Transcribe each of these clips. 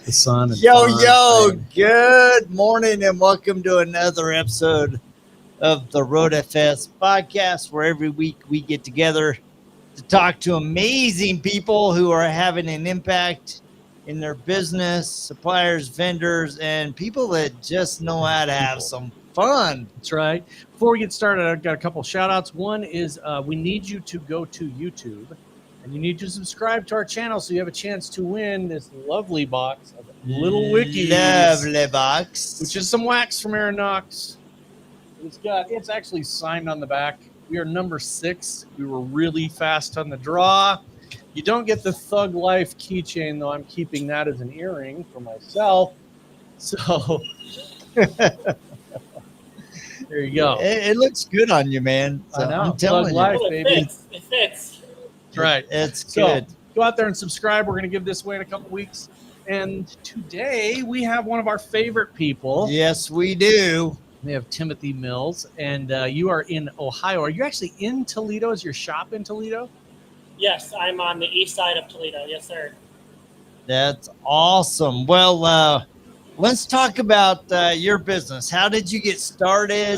the sun. And Yo, good morning and welcome to another episode of the RoadFS Podcast, where every week we get together to talk to amazing people who are having an impact in their business, suppliers, vendors, and people that just know how to have some fun. That's right. Before we get started, I've got a couple shout outs. One is we need you to go to YouTube and you need to subscribe to our channel so you have a chance to win this lovely box of Little Wikis. Lovely box. Which is some wax from Aaron Knox. It's actually signed on the back. We are number 6. We were really fast on the draw. You don't get the Thug Life keychain, though. I'm keeping that as an earring for myself. So there you go. It looks good on you, man. So I know. I'm telling Thug Life, you. baby. It fits. That's right. It's So, good. go out there and subscribe. We're going to give this away in a couple weeks. And today we have one of our favorite people. Yes, we do. We have Timothy Mills, and you are in Ohio. Are you actually in Toledo? Is your shop in Toledo? Yes, I'm on the east side of Toledo. Yes, sir. That's awesome. Well, let's talk about your business. How did you get started?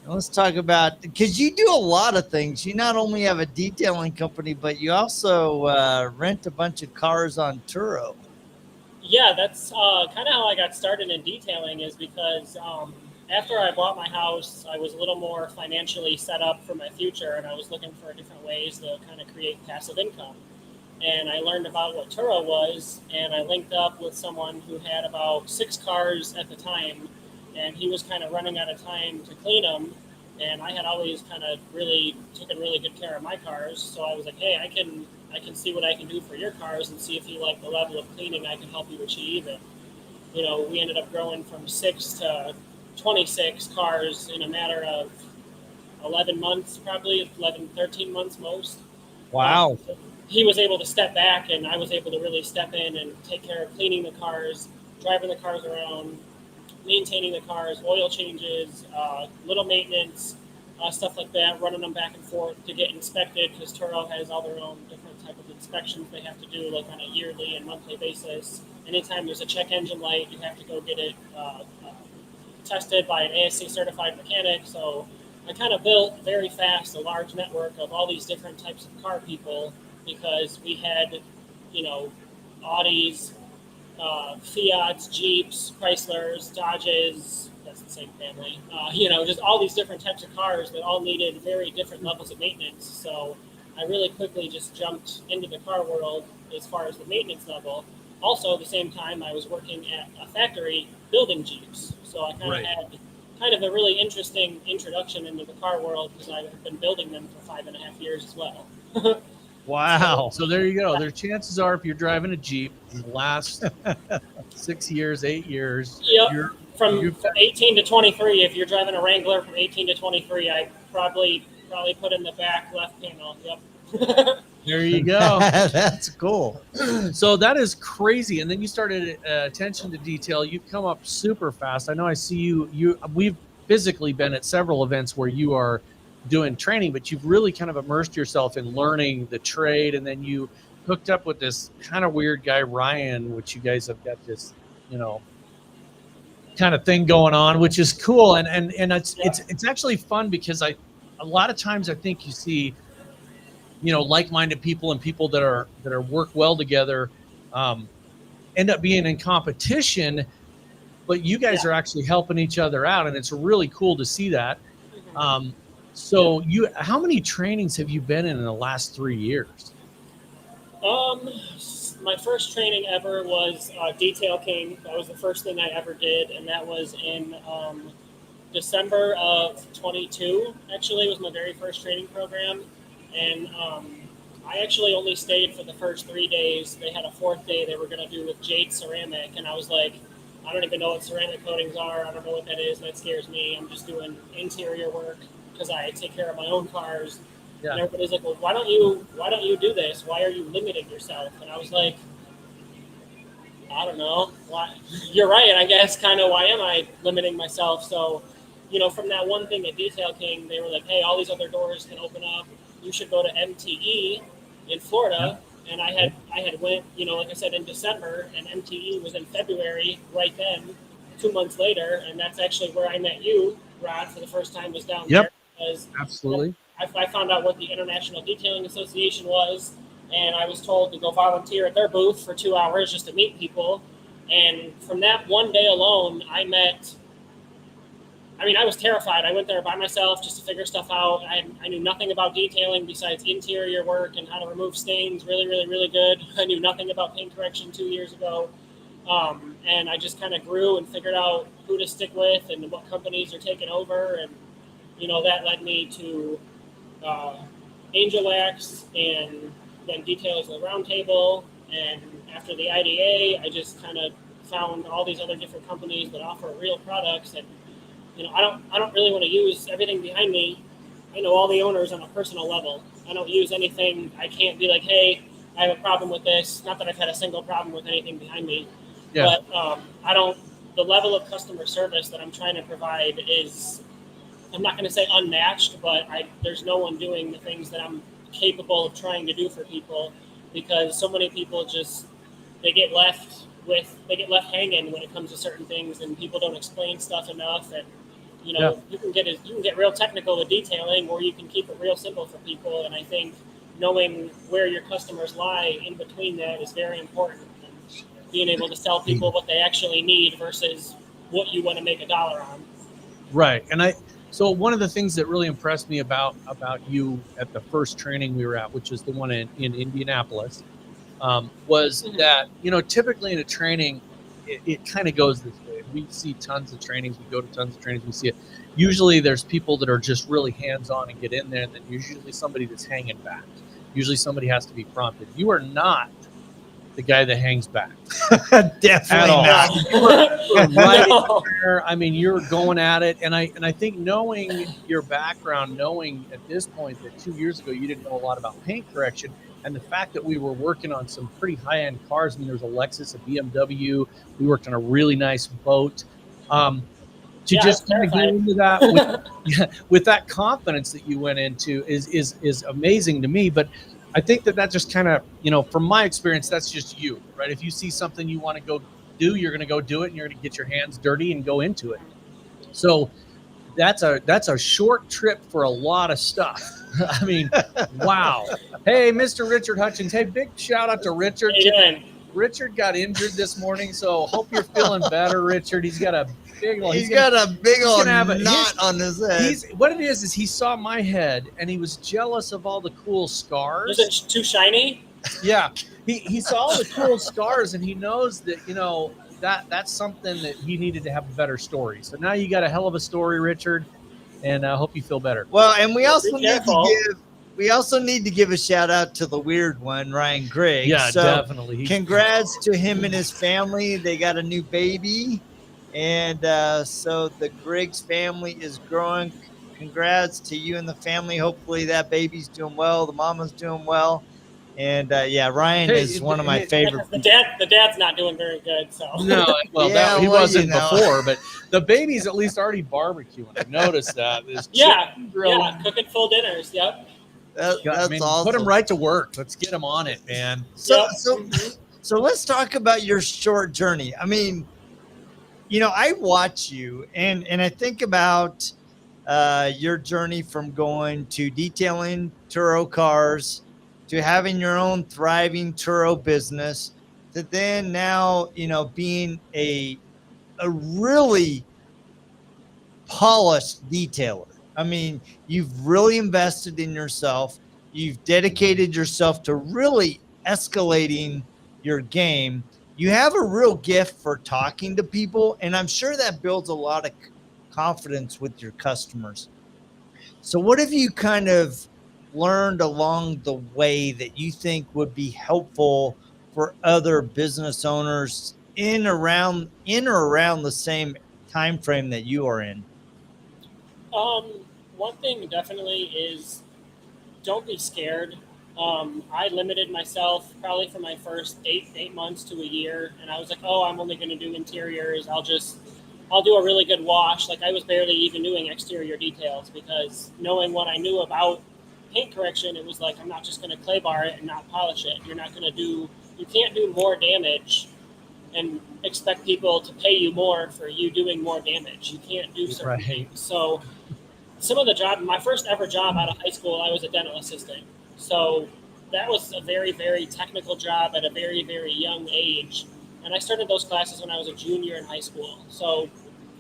Let's talk about, because you do a lot of things. You not only have a detailing company, but you also rent a bunch of cars on Turo. Yeah, that's kind of how I got started in detailing, is because after I bought my house, I was a little more financially set up for my future, and I was looking for different ways to kind of create passive income. And I learned about what Turo was, and I linked up with someone who had about 6 cars at the time, and he was kind of running out of time to clean them. And I had always kind of really taken really good care of my cars, so I was like, hey, I can see what I can do for your cars and see if you like the level of cleaning I can help you achieve. And we ended up growing from 6 to 26 cars in a matter of 11 months, probably 13 months most. Wow. So he was able to step back, and I was able to really step in and take care of cleaning the cars, driving the cars around, maintaining the cars, oil changes, little maintenance, stuff like that, running them back and forth to get inspected, because Turo has all their own different type of inspections they have to do, like on a yearly and monthly basis. Anytime there's a check engine light, you have to go get it tested by an ASC certified mechanic. So I kind of built very fast a large network of all these different types of car people, because we had, Audis, Fiats, Jeeps, Chryslers, Dodges, that's the same family, just all these different types of cars that all needed very different levels of maintenance. So I really quickly just jumped into the car world as far as the maintenance level. Also, at the same time, I was working at a factory building Jeeps. So I kind of had kind of a really interesting introduction into the car world, because I've been building them for 5.5 years as well. Wow. So there you go. Their chances are, if you're driving a Jeep in the last 6 years, 8 years, Yep. From 18 to 23, if you're driving a Wrangler from 18 to 23, I probably put in the back left panel. Yep. There you go. That's cool. So that is crazy. And then you started attention to detail. You've come up super fast. I know I see you. We've physically been at several events where you are doing training, but you've really kind of immersed yourself in learning the trade. And then you hooked up with this kind of weird guy, Ryan, which you guys have got this, kind of thing going on, which is cool. And it's actually fun, because a lot of times I think you see, like-minded people and people that are work well together end up being in competition, but you guys are actually helping each other out, and it's really cool to see that. So how many trainings have you been in the last 3 years? My first training ever was Detail King. That was the first thing I ever did, and that was in December of 22. Actually, it was my very first training program, and I actually only stayed for the first 3 days. They had a 4th day they were going to do with jade ceramic, and I was like, I don't even know what ceramic coatings are. I don't know what that is. That scares me. I'm just doing interior work, because I take care of my own cars. Yeah. And everybody's like, well, why don't you do this? Why are you limiting yourself? And I was like, I don't know. Why? You're right, I guess, kind of, why am I limiting myself? So, from that one thing at Detail King, they were like, hey, all these other doors can open up. You should go to MTE in Florida. And I had went, like I said, in December, and MTE was in February right then, 2 months later, and that's actually where I met you, Rod, for the first time was down there. Because absolutely. I found out what the International Detailing Association was, and I was told to go volunteer at their booth for 2 hours just to meet people. And from that one day alone, I was terrified. I went there by myself just to figure stuff out. I knew nothing about detailing besides interior work and how to remove stains really, really, really good. I knew nothing about paint correction 2 years ago. And I just kind of grew and figured out who to stick with and what companies are taking over. And, that led me to Angel Wax and then Detailers of the Roundtable. And after the IDA, I just kind of found all these other different companies that offer real products. And I don't really want to use everything behind me. I know all the owners on a personal level. I don't use anything. I can't be like, hey, I have a problem with this. Not that I've had a single problem with anything behind me. Yeah. But the level of customer service that I'm trying to provide is, I'm not going to say unmatched, but there's no one doing the things that I'm capable of trying to do for people, because so many people they get left hanging when it comes to certain things, and people don't explain stuff enough. And you can get real technical with detailing, or you can keep it real simple for people. And I think knowing where your customers lie in between that is very important. And being able to sell people what they actually need versus what you want to make a dollar on. Right. And so one of the things that really impressed me about you at the first training we were at, which is the one in Indianapolis, was that, typically in a training, it kind of goes this way. We see tons of trainings. We go to tons of trainings. We see it. Usually there's people that are just really hands-on and get in there, and then usually somebody that's hanging back. Usually somebody has to be prompted. You are not the guy that hangs back. Definitely not. You're right there. I mean, you're going at it. And I think knowing your background, knowing at this point that 2 years ago you didn't know a lot about paint correction, and the fact that we were working on some pretty high-end cars. I mean, there was a Lexus, a BMW. We worked on a really nice boat. Just kind of get into that with that confidence that you went into is amazing to me. But I think that just kind of, from my experience, that's just you, right? If you see something you want to go do, you're going to go do it, and you're going to get your hands dirty and go into it. So that's a short trip for a lot of stuff. I mean, wow. Hey, Mr. Richard Hutchins. Hey, big shout out to Richard. Richard got injured this morning, so hope you're feeling better, Richard. He's got a big old knot on his head. What it is he saw my head and he was jealous of all the cool scars. Was it too shiny? Yeah. He saw all the cool scars, and he knows that, that's something that he needed to have a better story. So now you got a hell of a story, Richard, and I hope you feel better. Well, and we also need to give a shout out to the weird one, Ryan Griggs. Yeah, definitely. Congrats to him and his family. They got a new baby. And so the Griggs family is growing. Congrats to you and the family. Hopefully that baby's doing well. The mama's doing well. And Ryan is one of my favorite. The dad's not doing very good. So no, he wasn't before, but the baby's at least already barbecuing. I noticed that. Cooking full dinners. Yep. That's awesome. Put him right to work. Let's get him on it, man. So let's talk about your short journey. I mean, I watch you and I think about your journey from going to detailing Turo cars to having your own thriving Turo business to then now, being a really polished detailer. I mean, you've really invested in yourself. You've dedicated yourself to really escalating your game. You have a real gift for talking to people, and I'm sure that builds a lot of confidence with your customers. So what have you kind of learned along the way that you think would be helpful for other business owners in or around the same time frame that you are in? One thing definitely is don't be scared. I limited myself probably for my first eight months to a year. And I was like, I'm only going to do interiors. I'll do a really good wash. Like I was barely even doing exterior details because knowing what I knew about paint correction, it was like, I'm not just going to clay bar it and not polish it. You can't do more damage and expect people to pay you more for you doing more damage. You can't do certain things. So some of the my first ever job out of high school, I was a dental assistant. So that was a very, very technical job at a very, very young age. And I started those classes when I was a junior in high school. So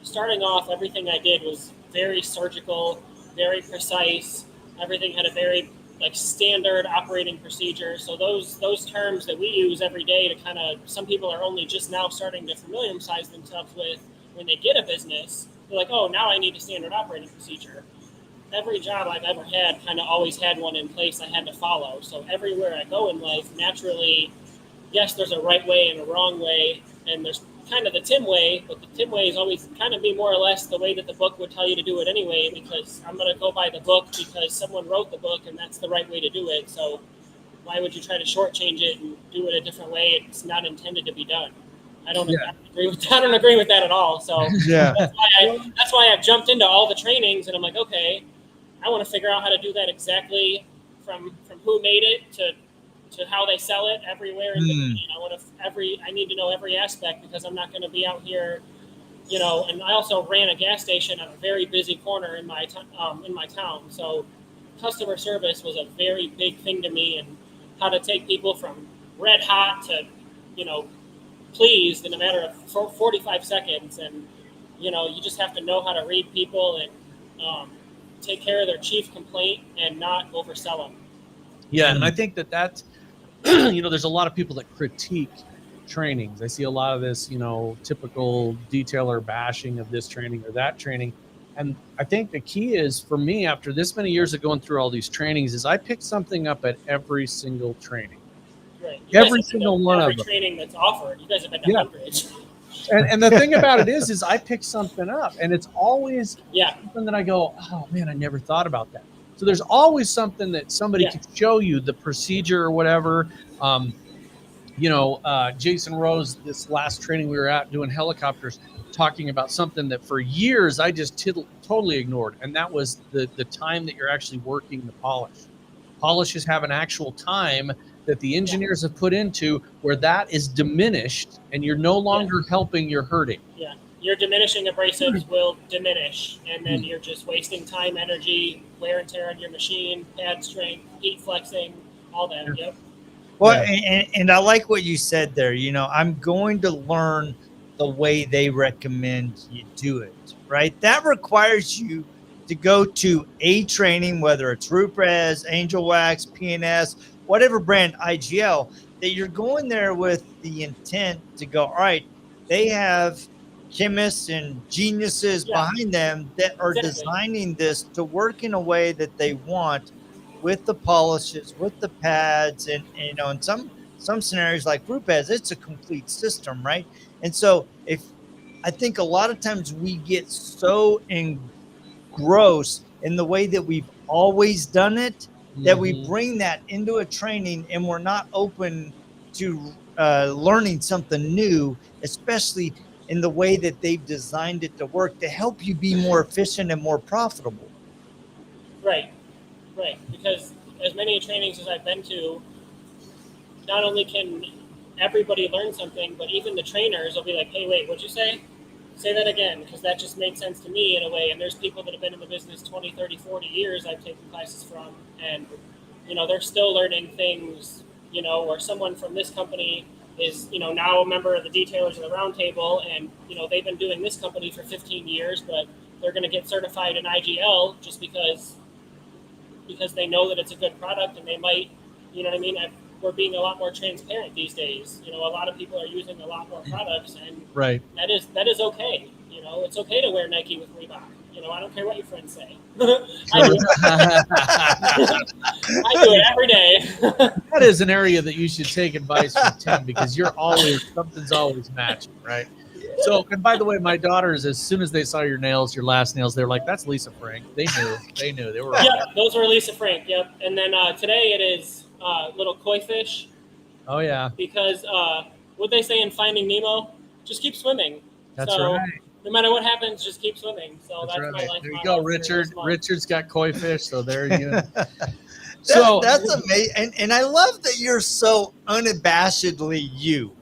starting off, everything I did was very surgical, very precise. Everything had a very standard operating procedure. So those terms that we use every day to kind of, some people are only just now starting to familiarize themselves with when they get a business. They're like, oh, now I need a standard operating procedure. Every job I've ever had kind of always had one in place I had to follow. So everywhere I go in life, naturally, yes, there's a right way and a wrong way, and there's kind of the Tim way, but the Tim way is always kind of be more or less the way that the book would tell you to do it anyway, because I'm going to go by the book because someone wrote the book and that's the right way to do it. So why would you try to shortchange it and do it a different way? It's not intended to be done. I don't agree with that. I don't agree with that at all. So that's why I've jumped into all the trainings, and I'm like, okay, I want to figure out how to do that exactly from who made it to how they sell it everywhere. I need to know every aspect, because I'm not going to be out here, and I also ran a gas station at a very busy corner in my town. So customer service was a very big thing to me, and how to take people from red hot to, pleased in a matter of 45 seconds. And, you just have to know how to read people and take care of their chief complaint and not oversell them. Yeah. And I think that's, there's a lot of people that critique trainings. I see a lot of this, typical detailer bashing of this training or that training. And I think the key is, for me, after this many years of going through all these trainings, is I pick something up at every single training. Right. Every single one of them. Every training that's offered. You guys have been to hundreds. And the thing about it is I pick something up, and it's always something that I go, oh man, I never thought about that. So there's always something that somebody can show you, the procedure or whatever. Jason Rose, this last training we were at doing helicopters, talking about something that for years I just totally ignored, and that was the time that you're actually working the polish. Polishes have an actual time that the engineers have put into where that is diminished, and you're no longer helping, you're hurting. Yeah, your diminishing abrasives will diminish, and then you're just wasting time, energy, wear and tear on your machine, pad strength, heat flexing, all that. Yep. Well, and I like what you said there. I'm going to learn the way they recommend you do it, right? That requires you to go to a training, whether it's RoadFS, Angel Wax, PNS, whatever brand, IGL, that you're going there with the intent to go, all right, they have chemists and geniuses behind them that are designing this to work in a way that they want, with the polishes, with the pads, and in some scenarios like RoadFS, it's a complete system, right? And so I think a lot of times we get so engrossed in the way that we've always done it, that we bring that into a training, and we're not open to learning something new, especially in the way that they've designed it to work to help you be more efficient and more profitable. Right. Because as many trainings as I've been to, not only can everybody learn something, but even the trainers will be like, hey, wait, what'd you say? Say that again, because that just made sense to me in a way. And there's people that have been in the business 20, 30, 40 years I've taken classes from, and, they're still learning things, or someone from this company is, now a member of the detailers of the roundtable, and, they've been doing this company for 15 years, but they're going to get certified in IGL just because they know that it's a good product, and they might, we're being a lot more transparent these days. A lot of people are using a lot more products, and that is okay. It's okay to wear Nike with Reebok. I don't care what your friends say. I do it every day. That is an area that you should take advice from Tim, because something's always matching, right? So, and by the way, my daughters, as soon as they saw your last nails, they're like, that's Lisa Frank. They knew. They were all Yeah, those were Lisa Frank, yep. And then today it is little koi fish. Oh, yeah. Because what they say in Finding Nemo, just keep swimming. That's right. No matter what happens, just keep swimming. So that's right. my life. There you go, Richard. Richard's got koi fish, so there you go. That's amazing. And I love that you're so unabashedly you,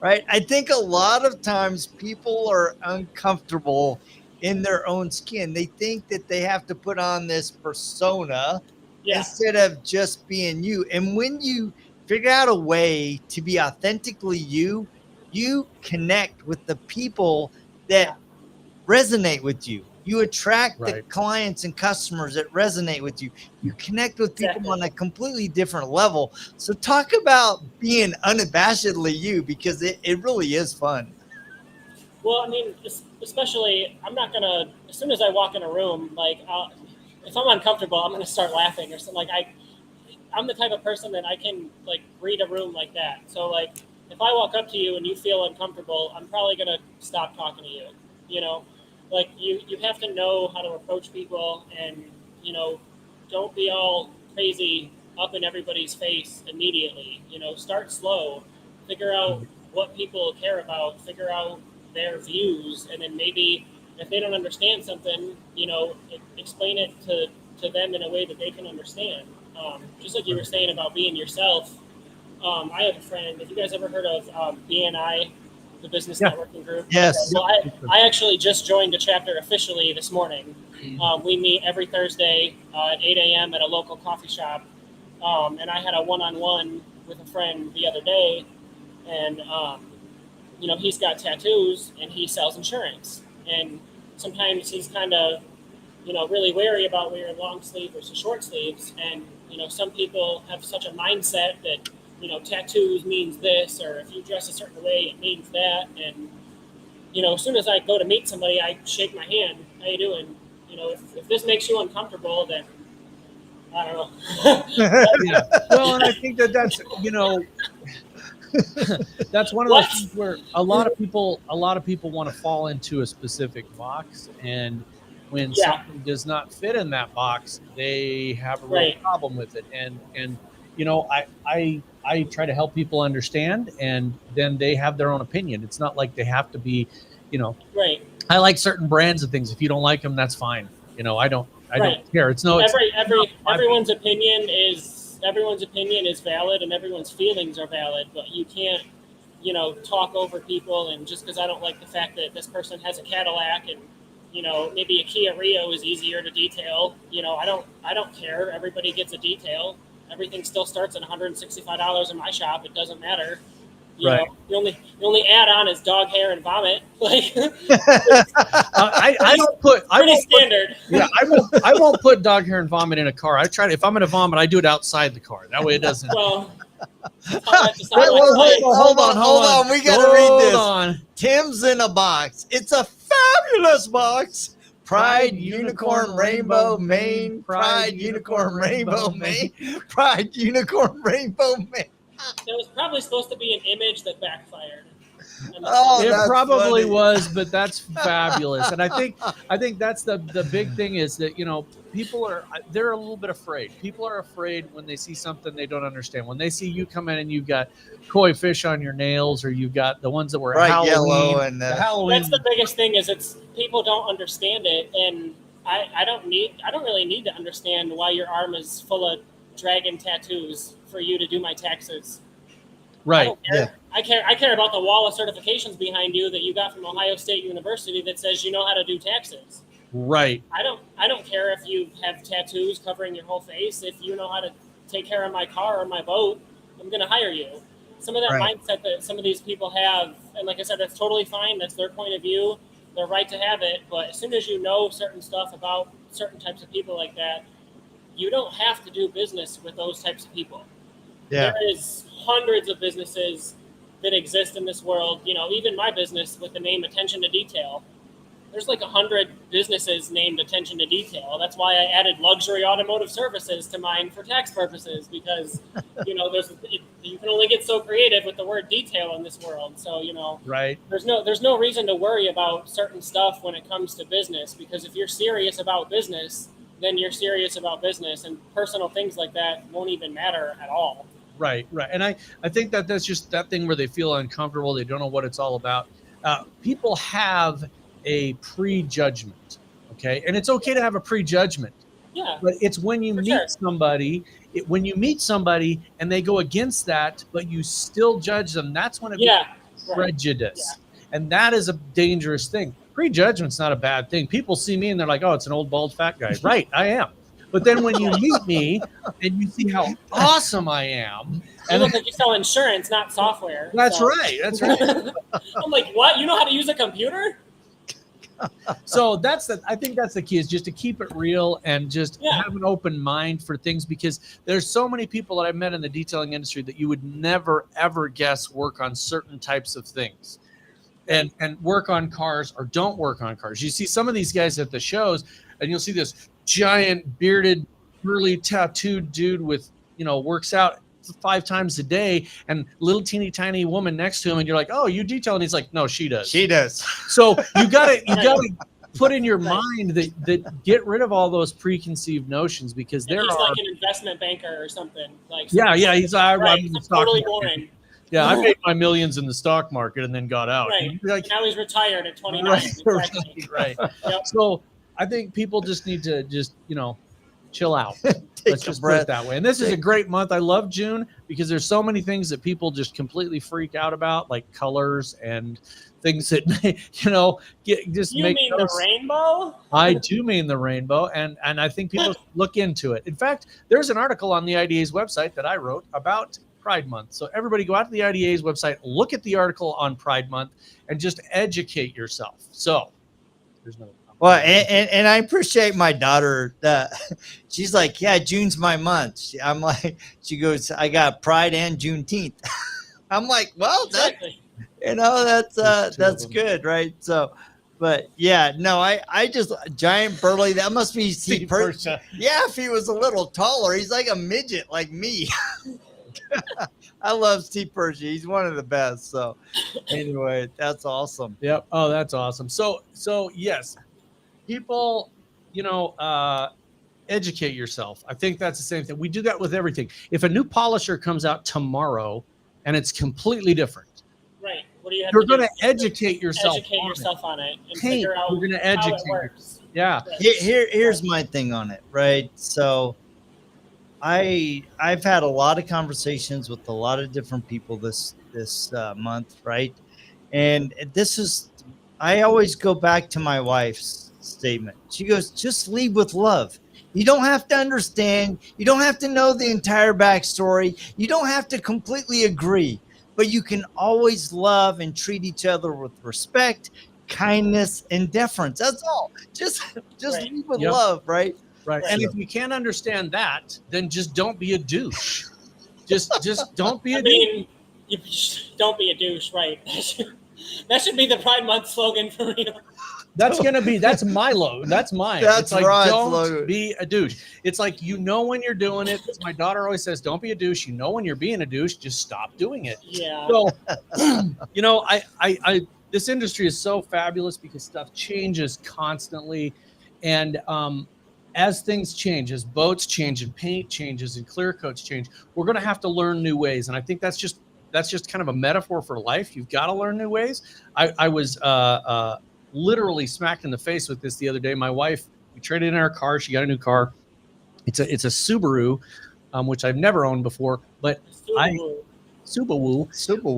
right? I think a lot of times people are uncomfortable in their own skin. They think that they have to put on this persona instead of just being you. And when you figure out a way to be authentically you, you connect with the people that resonate with you. You attract the clients and customers that resonate with you. You connect with people on a completely different level. So talk about being unabashedly you, because it really is fun. Well, I mean, especially, I'm not going to, as soon as I walk in a room, like, if I'm uncomfortable, I'm going to start laughing or something. Like, I'm the type of person that I can, like, read a room like that. So, like, if I walk up to you and you feel uncomfortable, I'm probably going to stop talking to you, you know? Like, you have to know how to approach people and, you know, don't be all crazy up in everybody's face immediately. You know, start slow, figure out what people care about, figure out their views, and then maybe if they don't understand something, you know, explain it to them in a way that they can understand. Just like you were saying about being yourself. I have a friend, have you guys ever heard of BNI? The business networking group. Yes. Well, I actually just joined a chapter officially this morning. We meet every Thursday at 8 a.m. at a local coffee shop. And I had a one-on-one with a friend the other day. And, you know, he's got tattoos and he sells insurance. And sometimes he's kind of, you know, really wary about wearing long sleeve versus short sleeves. And, you know, some people have such a mindset that, you know, tattoos means this, or if you dress a certain way, it means that. And, you know, as soon as I go to meet somebody, I shake my hand. How you doing? You know, if this makes you uncomfortable, then I don't know. Well, and I think that's, you know, that's one of those things where a lot of people want to fall into a specific box. And when something does not fit in that box, they have a real problem with it. And, you know, I try to help people understand, and then they have their own opinion. It's not like they have to be, you know, I like certain brands of things. If you don't like them, that's fine. You know, I don't care. It's no, everyone's opinion is valid, and everyone's feelings are valid, but you can't, you know, talk over people. And just because I don't like the fact that this person has a Cadillac and, you know, maybe a Kia Rio is easier to detail, you know, I don't care. Everybody gets a detail. Everything still starts at $165 in my shop. It doesn't matter. You know, the only add on is dog hair and vomit. Like I don't put standard. I won't put dog hair and vomit in a car. I try to, if I'm gonna vomit, I do it outside the car. That way it doesn't. Well, hold on. We gotta read this. On. Tim's in a box. It's a fabulous box. Pride, Unicorn, Rainbow, Maine. Pride, Unicorn, Rainbow, Maine. Pride, Unicorn, Rainbow, Maine. There was probably supposed to be an image that backfired. It probably was, but that's fabulous. And I think that's the big thing is that, you know, they're a little bit afraid. People are afraid when they see something they don't understand. When they see you come in and you've got koi fish on your nails, or you've got the ones that were Halloween, yellow and Halloween. That's the biggest thing is people don't understand it. And I don't really need to understand why your arm is full of dragon tattoos for you to do my taxes. Right. I care about the wall of certifications behind you that you got from Ohio State University that says you know how to do taxes. Right. I don't care if you have tattoos covering your whole face. If you know how to take care of my car or my boat, I'm going to hire you. Some of that mindset that some of these people have, and like I said, that's totally fine. That's their point of view. They're right to have it. But as soon as you know certain stuff about certain types of people like that, you don't have to do business with those types of people. Yeah. There is hundreds of businesses that exist in this world. You know, even my business with the name Attention to Detail, there's like 100 businesses named Attention to Detail. That's why I added luxury automotive services to mine for tax purposes, because, you know, you can only get so creative with the word detail in this world. So, you know, there's no reason to worry about certain stuff when it comes to business, because if you're serious about business, then you're serious about business, and personal things like that won't even matter at all. Right. And I think that's just that thing where they feel uncomfortable. They don't know what it's all about. People have a prejudgment, okay? And it's okay to have a prejudgment. Yeah. But it's when you meet somebody, when you meet somebody and they go against that, but you still judge them, that's when it becomes prejudice. And that is a dangerous thing. Prejudgment's not a bad thing. People see me and they're like, oh, it's an old, bald, fat guy. Right, I am. But then when you meet me and you see how awesome I am. You look like you sell insurance, not software. That's right. That's right. I'm like, what? You know how to use a computer? So I think that's the key, is just to keep it real and just have an open mind for things, because there's so many people that I've met in the detailing industry that you would never, ever guess work on certain types of things and work on cars or don't work on cars. You see some of these guys at the shows and you'll see this giant bearded, curly tattooed dude with, works out 5 times a day, and little teeny tiny woman next to him, and you're like, oh, you detail, and he's like, no, she does. So you gotta put in your mind that get rid of all those preconceived notions, because he's like an investment banker or something. Like he's I'm in the stock totally market. Boring. Yeah, I made my millions in the stock market and then got out. Right. Now he's retired at 29. Right. Yep. So I think people just need to chill out. Let's just put it that way. And this is a great month. I love June because there's so many things that people just completely freak out about, like colors and things that You mean the rainbow? I do mean the rainbow, and I think people look into it. In fact, there's an article on the IDA's website that I wrote about Pride Month. So everybody go out to the IDA's website, look at the article on Pride Month, and just educate yourself. So there's no. Well, and I appreciate my daughter. She's like, yeah, June's my month. I'm like, she goes, I got Pride and Juneteenth. I'm like, well, that's good, right? So, but yeah, no, I just giant burly. That must be Steve Persia. Yeah, if he was a little taller, he's like a midget like me. I love Steve Persia. He's one of the best. So, anyway, that's awesome. Yep. Oh, that's awesome. So yes. People, educate yourself. I think that's the same thing. We do that with everything. If a new polisher comes out tomorrow and it's completely different, right? What do you have you're going to educate yourself. Educate yourself on it and Paint, figure out you're going to educate how it works. Yeah. Here's my thing on it, right? So, I've had a lot of conversations with a lot of different people this month, right? And I always go back to my wife's statement. She goes, just lead with love. You don't have to understand. You don't have to know the entire backstory. You don't have to completely agree, but you can always love and treat each other with respect, kindness, and deference. That's all. Just lead with love, right? Right. And if you can't understand that, then just don't be a douche. Just don't be a douche. You don't be a douche, right? That should be the Pride Month slogan for real. That's my logo. That's mine. That's like, right. Don't be a douche. It's like, when you're doing it. My daughter always says, don't be a douche. When you're being a douche, just stop doing it. Yeah. So, this industry is so fabulous because stuff changes constantly. And as things change, as boats change and paint changes and clear coats change, we're going to have to learn new ways. And I think that's just kind of a metaphor for life. You've got to learn new ways. I was literally smacked in the face with this the other day. My wife, we traded in our car. She got a new car. It's a Subaru, which I've never owned before, but Subaru.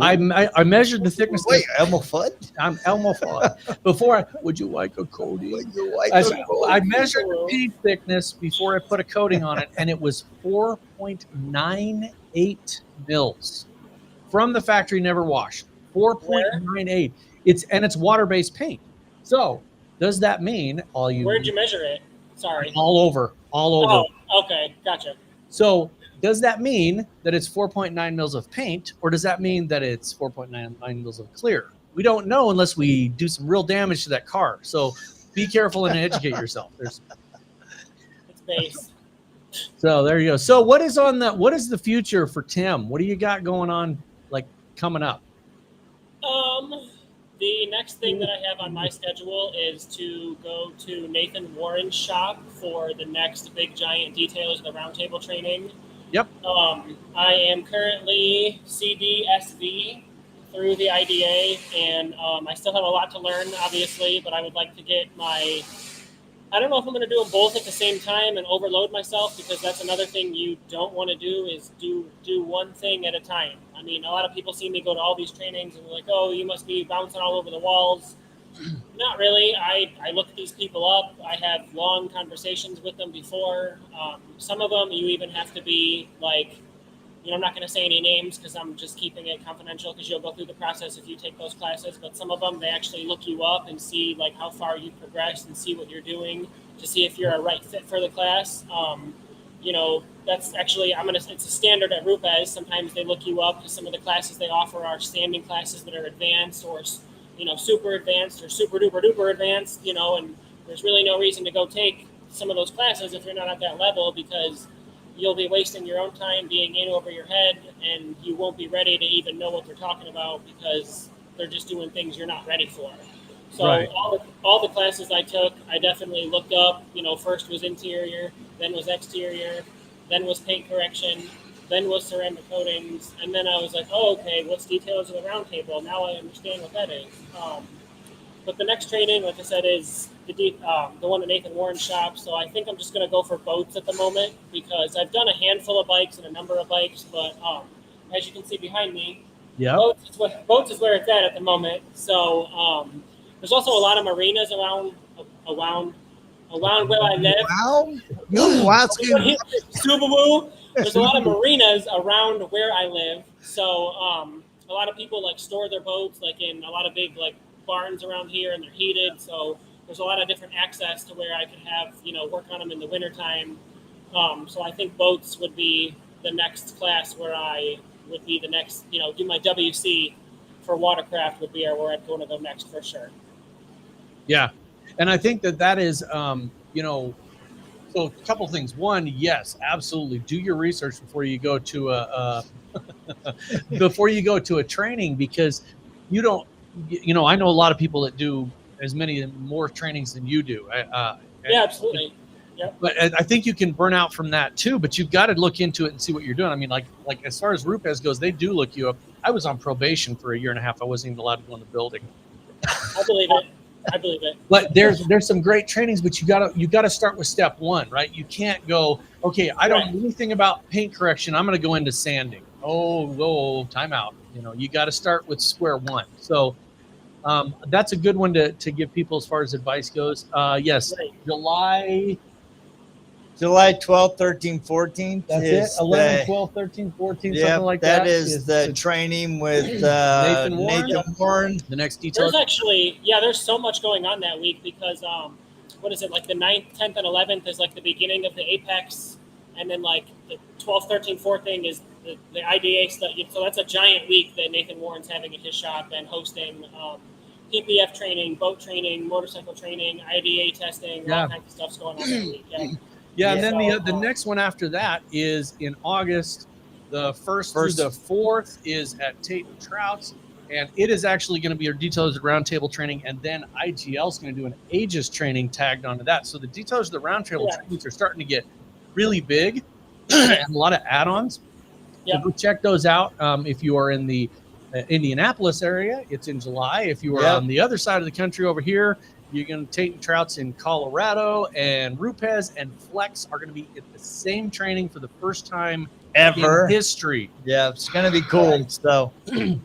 I measured the thickness. Wait, Elmo Fudd? I'm Elmo Fudd. Would you like a coating? I measured the paint thickness before I put a coating on it, and it was 4.98 mils from the factory, never washed. 4.98. It's water-based paint. So does that mean Where'd you measure it? Sorry. All over. Oh, okay. Gotcha. So does that mean that it's 4.9 mils of paint, or does that mean that it's 4.99 mils of clear? We don't know unless we do some real damage to that car. So be careful and educate yourself. It's base. So there you go. So what is the future for Tim? What do you got going on, like, coming up? The next thing that I have on my schedule is to go to Nathan Warren's shop for the next big giant Detailers of the Roundtable training. Yep. I am currently CDSV through the IDA, and I still have a lot to learn, obviously, but I would like to get my I don't know if I'm going to do them both at the same time and overload myself, because that's another thing you don't want to do is do one thing at a time. I mean, a lot of people see me go to all these trainings and they're like, oh, you must be bouncing all over the walls. Not really. I look these people up. I have long conversations with them before. Some of them you even have to be like, I'm not going to say any names because I'm just keeping it confidential, because you'll go through the process if you take those classes. But some of them, they actually look you up and see like how far you progressed and see what you're doing to see if you're a right fit for the class. That's actually, it's a standard at RoadFS. Sometimes they look you up because some of the classes they offer are standing classes that are advanced or, super advanced or super duper duper advanced, and there's really no reason to go take some of those classes if you're not at that level, because you'll be wasting your own time being in over your head, and you won't be ready to even know what they're talking about because they're just doing things you're not ready for. So Right. all the classes I took, I definitely looked up. First was interior, then was exterior, then was paint correction, then was ceramic coatings, and then I was like, oh, okay, what's details of the round table? Now I understand what that is. But the next training, like I said, is the one at Nathan Warren's shop. So I think I'm just going to go for boats at the moment, because I've done a handful of bikes and a number of bikes. But as you can see behind me, boats is where it's at the moment. So there's also a lot of marinas around where I live. Wow. You asking? Subaru. There's a lot of marinas around where I live. So a lot of people like store their boats like in a lot of big like barns around here, and they're heated. So there's a lot of different access to where I could have, work on them in the wintertime. So I think boats would be the next class where I would be the next, do my WC for watercraft would be where I'd want to go next for sure. Yeah. And I think that is, so a couple things. One, yes, absolutely. Do your research before you go to a training, because you don't, I know a lot of people that do as many more trainings than you do. Yeah, absolutely. Yeah. But I think you can burn out from that too, but you've got to look into it and see what you're doing. I mean, like as far as RoadFS goes, they do look you up. I was on probation for a year and a half. I wasn't even allowed to go in the building. I believe it. But there's some great trainings, but you gotta start with step one, right? You can't go, okay, I don't know anything about paint correction. I'm going to go into sanding. Oh, time out. You got to start with square one. So that's a good one to give people as far as advice goes. Yes, right. July 12th, 13th, 14th. That's it. 11, 12, 13, 14, something like that. That is the training with Nathan Warren. The next detail. There's so much going on that week, because what is it, like the 9th, 10th, and 11th is like the beginning of the Apex, and then like the 12th, 13th, 14th is the IDA stuff. So that's a giant week that Nathan Warren's having at his shop and hosting. PPF training, boat training, motorcycle training, IDA testing, all kinds of stuff's going on that week. Yeah, and then the next one after that is in August. The first through the 4th is at Tate and Trout's, and it is actually going to be our detailers of the roundtable training, and then IGL is going to do an Aegis training tagged onto that. So the detailers of the roundtable trainings are starting to get really big, and a lot of add-ons. So go check those out. If you are in the Indianapolis area, it's in July. If you are on the other side of the country over here, you're going to Tate and Trout's in Colorado, and RoadFS and Flex are going to be at the same training for the first time ever in history. Yeah, it's going to be cool. So,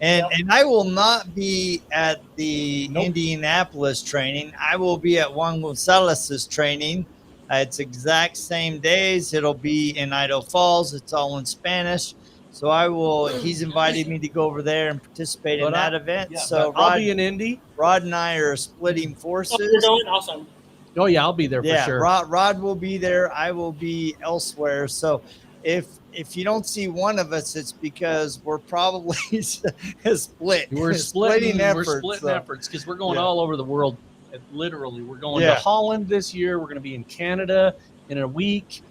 and I will not be at the Indianapolis training. I will be at Juan Gonzalez's training. It's exact same days. It'll be in Idaho Falls. It's all in Spanish. So he's invited me to go over there and participate in that event. Yeah, so I'll be in Indy. Rod and I are splitting forces. You're going? Awesome. Oh yeah, I'll be there for sure. Rod will be there. I will be elsewhere. So if you don't see one of us, it's because we're probably split. We're splitting efforts because we're going all over the world. Literally, we're going to Holland this year. We're going to be in Canada in a week.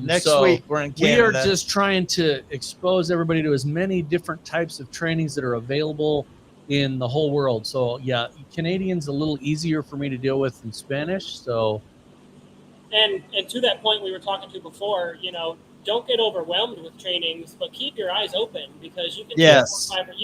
Next week we're in Canada. We are just trying to expose everybody to as many different types of trainings that are available in the whole world. So yeah, Canadian's a little easier for me to deal with than Spanish. So, and to that point we were talking to before, don't get overwhelmed with trainings, but keep your eyes open, because you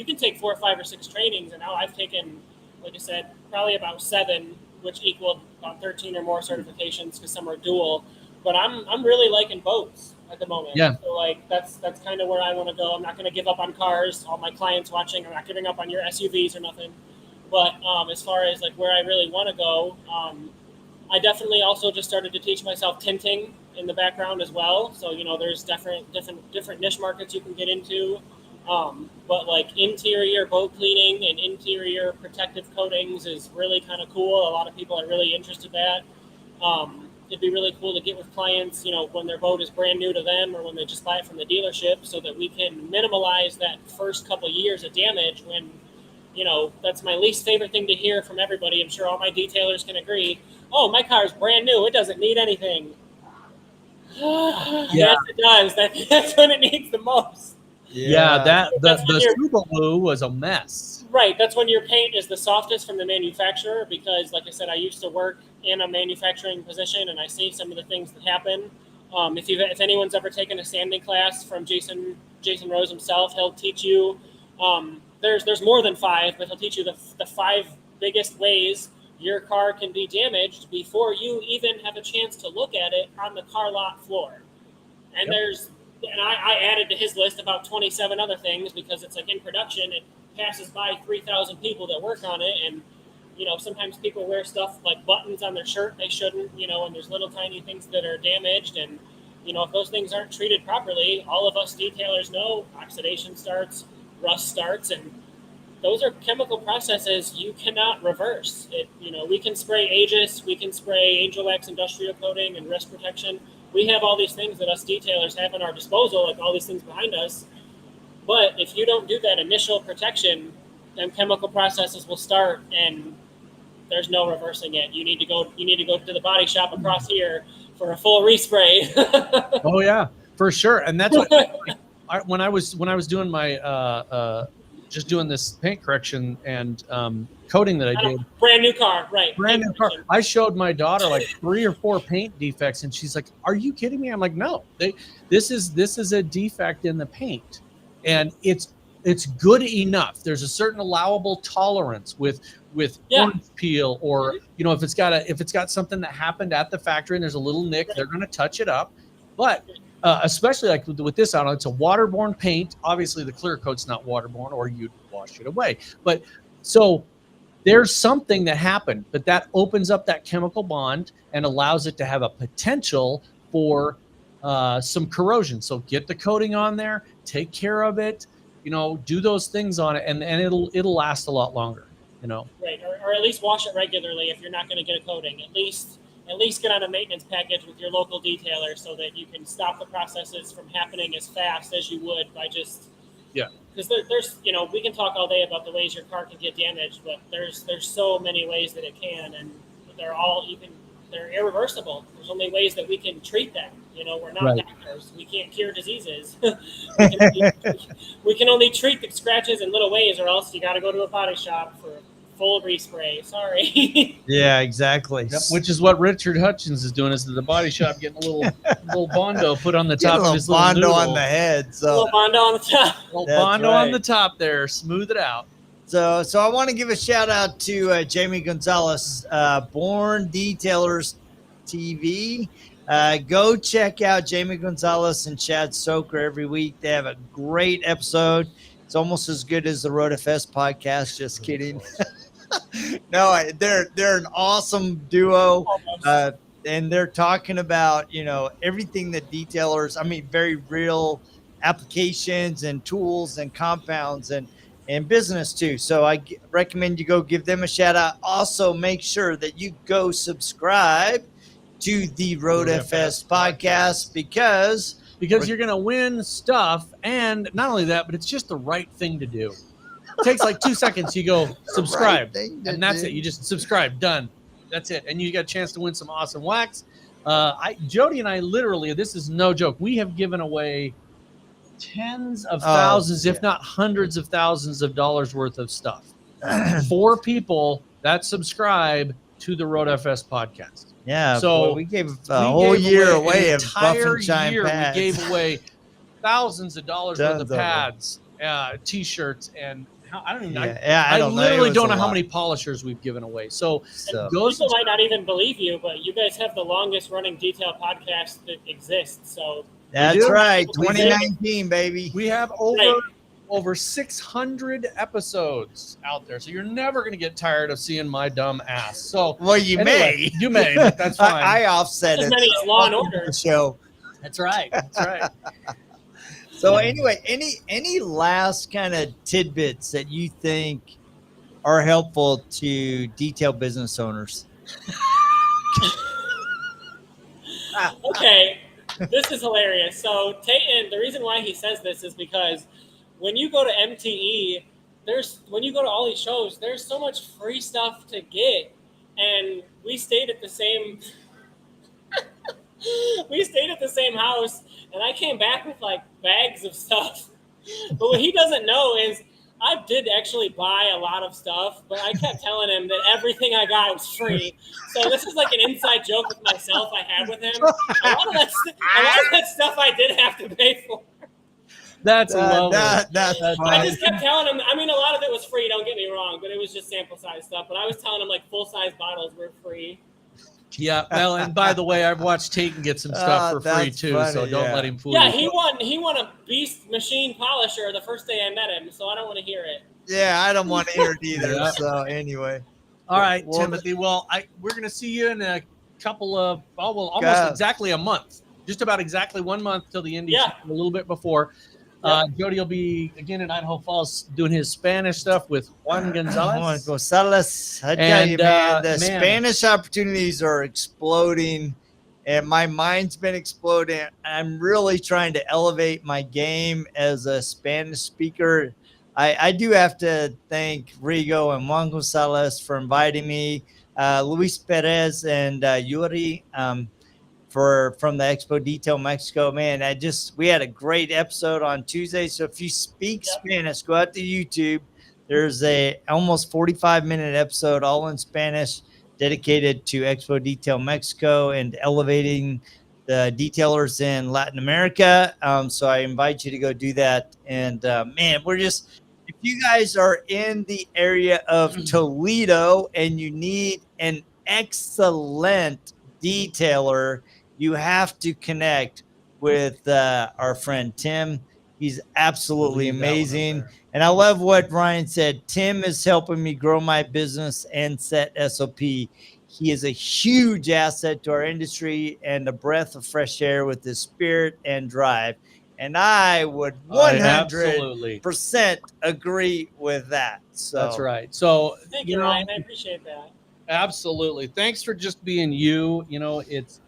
can take 4, 5, or 6 trainings, and now I've taken, like I said, probably about 7 which equaled about 13 or more certifications because some are dual. But I'm really liking boats at the moment. Yeah. So like that's kind of where I want to go. I'm not going to give up on cars. All my clients watching, I'm not giving up on your SUVs or nothing. But as far as like where I really want to go, I definitely also just started to teach myself tinting in the background as well. So there's different niche markets you can get into. But like interior boat cleaning and interior protective coatings is really kind of cool. A lot of people are really interested in that. It'd be really cool to get with clients, when their boat is brand new to them or when they just buy it from the dealership, so that we can minimize that first couple years of damage when, that's my least favorite thing to hear from everybody. I'm sure all my detailers can agree. Oh, my car's brand new. It doesn't need anything. Yes, it does. That's when it needs the most. Yeah, the Subaru was a mess. Right, that's when your paint is the softest from the manufacturer, because like I said, I used to work in a manufacturing position and I see some of the things that happen. If anyone's ever taken a sanding class from Jason Rose himself, he'll teach you, there's more than 5, but he'll teach you the 5 biggest ways your car can be damaged before you even have a chance to look at it on the car lot floor. And I added to his list about 27 other things, because it's like in production, it passes by 3,000 people that work on it. And, sometimes people wear stuff like buttons on their shirt they shouldn't, and there's little tiny things that are damaged. And, if those things aren't treated properly, all of us detailers know oxidation starts, rust starts, and those are chemical processes you cannot reverse. We can spray Aegis, we can spray Angel Wax industrial coating and rust protection. We have all these things that us detailers have at our disposal, like all these things behind us. But if you don't do that initial protection, then chemical processes will start, and there's no reversing it. You need to go to the body shop across here for a full respray. Oh yeah, for sure. And that's what when I was doing my just doing this paint correction and coating that I did. Brand new car, right? Brand new car. I showed my daughter like 3 or 4 paint defects, and she's like, "Are you kidding me?" I'm like, "No, this is a defect in the paint, and it's good enough. There's a certain allowable tolerance with orange peel, or if it's got something that happened at the factory and there's a little nick, they're going to touch it up, but." Especially like with this out, it's a waterborne paint. Obviously, the clear coat's not waterborne, or you'd wash it away. But so there's something that happened, but that opens up that chemical bond and allows it to have a potential for some corrosion. So get the coating on there, take care of it, do those things on it, and it'll last a lot longer. Right, or at least wash it regularly if you're not going to get a coating. At least get on a maintenance package with your local detailer, so that you can stop the processes from happening as fast as you would by just because there's we can talk all day about the ways your car can get damaged, but there's so many ways that it can, and they're irreversible. There's only ways that we can treat them. We're not doctors. We can't cure diseases. we can only treat the scratches in little ways, or else you got to go to a body shop for full respray. Sorry. Yeah, exactly. Yep, which is what Richard Hutchins is doing, is to the body shop, getting a little Bondo put on the top of his little Bondo noodle. on the head. So a little Bondo on the top. Bondo on the top there. Smooth it out. So I want to give a shout out to Jamie Gonzalez, Born Detailers TV. Go check out Jamie Gonzalez and Chad Soker every week. They have a great episode. It's almost as good as the RoadFS podcast. Just kidding. No, they're an awesome duo, and they're talking about everything that detailers. Very real applications and tools and compounds and business too. So I recommend you go give them a shout out. Also, make sure that you go subscribe to the RoadFS podcast because you're going to win stuff, and not only that, but it's just the right thing to do. It takes like 2 seconds. You go subscribe, and that's it. You just subscribe, done. That's it, and you got a chance to win some awesome wax. Jody and I, literally, this is no joke, we have given away tens of thousands, if not hundreds of thousands of dollars worth of stuff for people that subscribe to the RoadFS podcast. Yeah, so boy, we gave a whole year away of buff and shine pads. We gave away thousands of dollars worth of pads, T-shirts, and I don't even. I don't know. literally It was don't a know how lot. many polishers we've given away. So And go. people might not even believe you, but you guys have the longest running detail podcast that exists. So That's do. right. We do. 2019, baby. We have over 600 episodes out there, so you're never going to get tired of seeing my dumb ass. So Well, you anyway, you may, but that's fine. I offset as it. many as Law and Order. The show. That's right. That's right. So anyway, any last kind of tidbits that you think are helpful to detail business owners? Okay, this is hilarious. So Tayton, the reason why he says this is because when you go to MTE, when you go to all these shows, there's so much free stuff to get, and we stayed at the same house, and I came back with like bags of stuff. But what he doesn't know is I did actually buy a lot of stuff, but I kept telling him that everything I got was free. So this is like an inside joke with myself I had with him. A lot of that stuff I did have to pay for. That's lovely. That's I funny. just kept telling him, I mean, a lot of it was free, don't get me wrong, but it was just sample size stuff. But I was telling him like full-size bottles were free. Yeah. Well, and by the way, I've watched Tayton get some stuff for free that's too, funny, so don't yeah. let him fool Yeah, you. he won a Beast Machine Polisher the first day I met him, so I don't want to hear it. Yeah, I don't want to hear it either. Yeah. So anyway, All right, Well, Timothy. Well, we're going to see you in a couple of almost God. exactly a month, just about exactly 1 month till the end. Yeah. A little bit before. Jody will be again in Idaho Falls doing his Spanish stuff with Juan Gonzalez. Juan Gonzalez. I tell And, you, man, the man. Spanish opportunities are exploding, and my mind's been exploding. I'm really trying to elevate my game as a Spanish speaker. I do have to thank Rigo and Juan Gonzalez for inviting me, Luis Perez and Yuri from the Expo Detail Mexico. Man, we had a great episode on Tuesday. So if you speak Spanish, go out to YouTube. There's a almost 45-minute episode all in Spanish dedicated to Expo Detail Mexico and elevating the detailers in Latin America. So I invite you to go do that. And man, if you guys are in the area of Toledo and you need an excellent detailer, you have to connect with our friend Tim. He's absolutely amazing. And I love what Ryan said. Tim is helping me grow my business and set SOP. He is a huge asset to our industry and a breath of fresh air with his spirit and drive. And I would 100% agree with that. So That's right. So Thank you, Ryan. I appreciate that. Absolutely. Thanks for just being you. You know, it's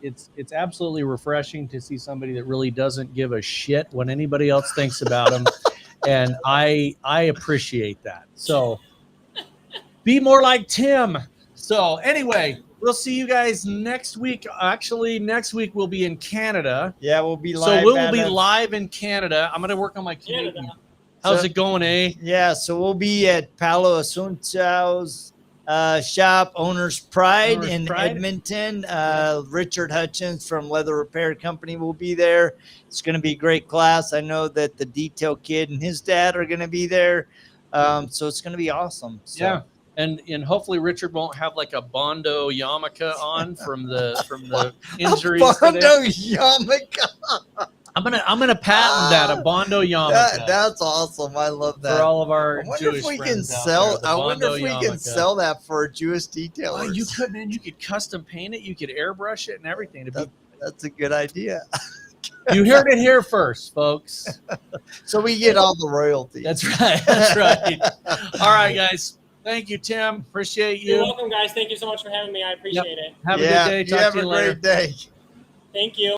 absolutely refreshing to see somebody that really doesn't give a shit what anybody else thinks about them. And I appreciate that. So be more like Tim. So anyway, we'll see you guys next week. Actually, next week we'll be in Canada. Yeah, we'll be live. So we'll be live in Canada. I'm going to work on my Canadian. How's it going, eh? Yeah, so we'll be at Palo Asunto's shop, Owner's Pride in Edmonton. Richard Hutchins from Leather Repair Company will be there. It's going to be a great class. I know that the detail kid and his dad are going to be there. So it's going to be awesome. So. Yeah. And hopefully Richard won't have like a Bondo yarmulke on from the injuries. Bondo yarmulke. I'm gonna patent that, a Bondo yarmulke. That's awesome. I love that. For all of our I wonder Jewish if we can friends out sell. there, I wonder Bondo if we can yarmulke. sell that for Jewish detailers. Oh, you could, man. You could custom paint it. You could airbrush it and everything. That's a good idea. You heard it here first, folks. So we get all the royalties. That's right. That's right. All right, guys. Thank you, Tim. Appreciate you. You're welcome, guys. Thank you so much for having me. I appreciate it. Have a good day. Talk have to you a later. great day. Thank you.